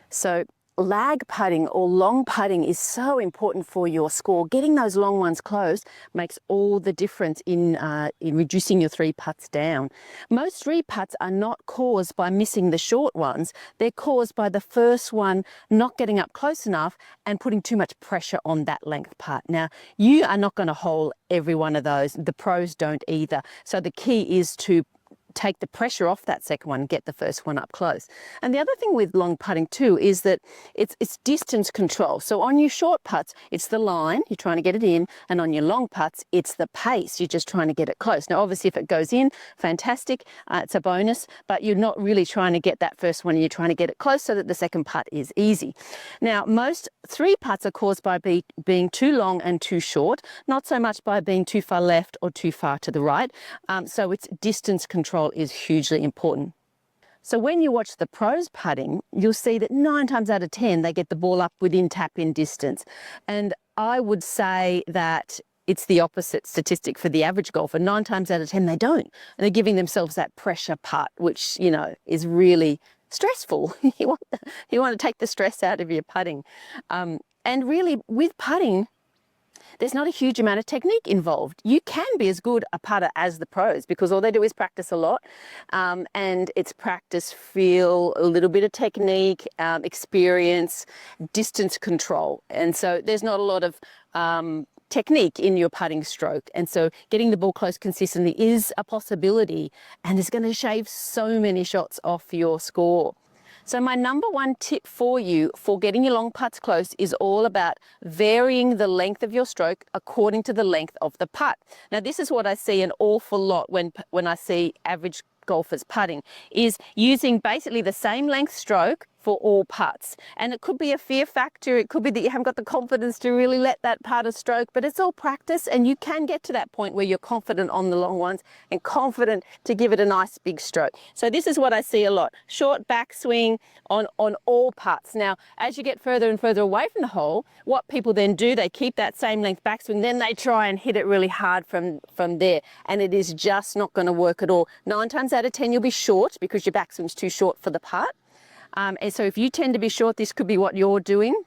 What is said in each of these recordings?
So lag putting or long putting is so important for your score. Getting those long ones close makes all the difference in reducing your three putts down. Most three putts are not caused by missing the short ones. They're caused by the first one not getting up close enough and putting too much pressure on that length putt. Now, you are not going to hole every one of those. The pros don't either. So the key is to take the pressure off that second one and get the first one up close. And the other thing with long putting too is that it's distance control. So on your short putts, it's the line, you're trying to get it in, and on your long putts, it's the pace, you're just trying to get it close. Now, obviously, if it goes in, fantastic, it's a bonus, but you're not really trying to get that first one, you're trying to get it close so that the second putt is easy. Now, most three putts are caused by being too long and too short, not so much by being too far left or too far to the right. So it's distance control is hugely important. So when you watch the pros putting, you'll see that 9 times out of 10, they get the ball up within tap-in distance. And I would say that it's the opposite statistic for the average golfer. 9 times out of 10, they don't. And they're giving themselves that pressure putt, which, you know, is really stressful. You want to take the stress out of your putting. And really, with putting, there's not a huge amount of technique involved. You can be as good a putter as the pros because all they do is practice a lot, and it's practice, feel, a little bit of technique, experience, distance control. And so there's not a lot of technique in your putting stroke. And so getting the ball close consistently is a possibility, and it's going to shave so many shots off your score. So my number one tip for you for getting your long putts close is all about varying the length of your stroke according to the length of the putt. Now, this is what I see an awful lot when I see average golfers putting, is using basically the same length stroke for all putts. And it could be a fear factor. It could be that you haven't got the confidence to really let that putter stroke, but it's all practice, and you can get to that point where you're confident on the long ones and confident to give it a nice big stroke. So this is what I see a lot. Short backswing on all putts. Now, as you get further and further away from the hole, what people then do, they keep that same length backswing, then they try and hit it really hard from there. And it is just not going to work at all. 9 times out of 10, you'll be short because your backswing's too short for the putt. And so if you tend to be short, this could be what you're doing.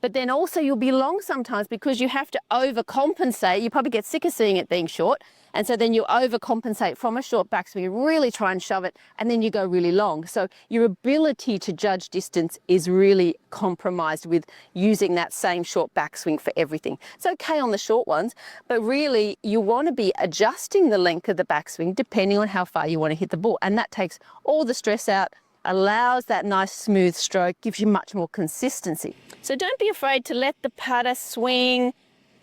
But then also you'll be long sometimes because you have to overcompensate. You probably get sick of seeing it being short. And so then you overcompensate from a short backswing. You really try and shove it, and then you go really long. So your ability to judge distance is really compromised with using that same short backswing for everything. It's okay on the short ones, but really you want to be adjusting the length of the backswing depending on how far you want to hit the ball. And that takes all the stress out, allows that nice smooth stroke, gives you much more consistency. So don't be afraid to let the putter swing,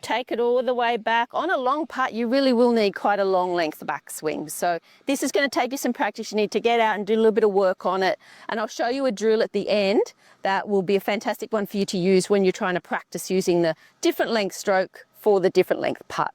take it all the way back. On a long putt, you really will need quite a long length backswing. So this is going to take you some practice. You need to get out and do a little bit of work on it. And I'll show you a drill at the end that will be a fantastic one for you to use when you're trying to practice using the different length stroke for the different length putt.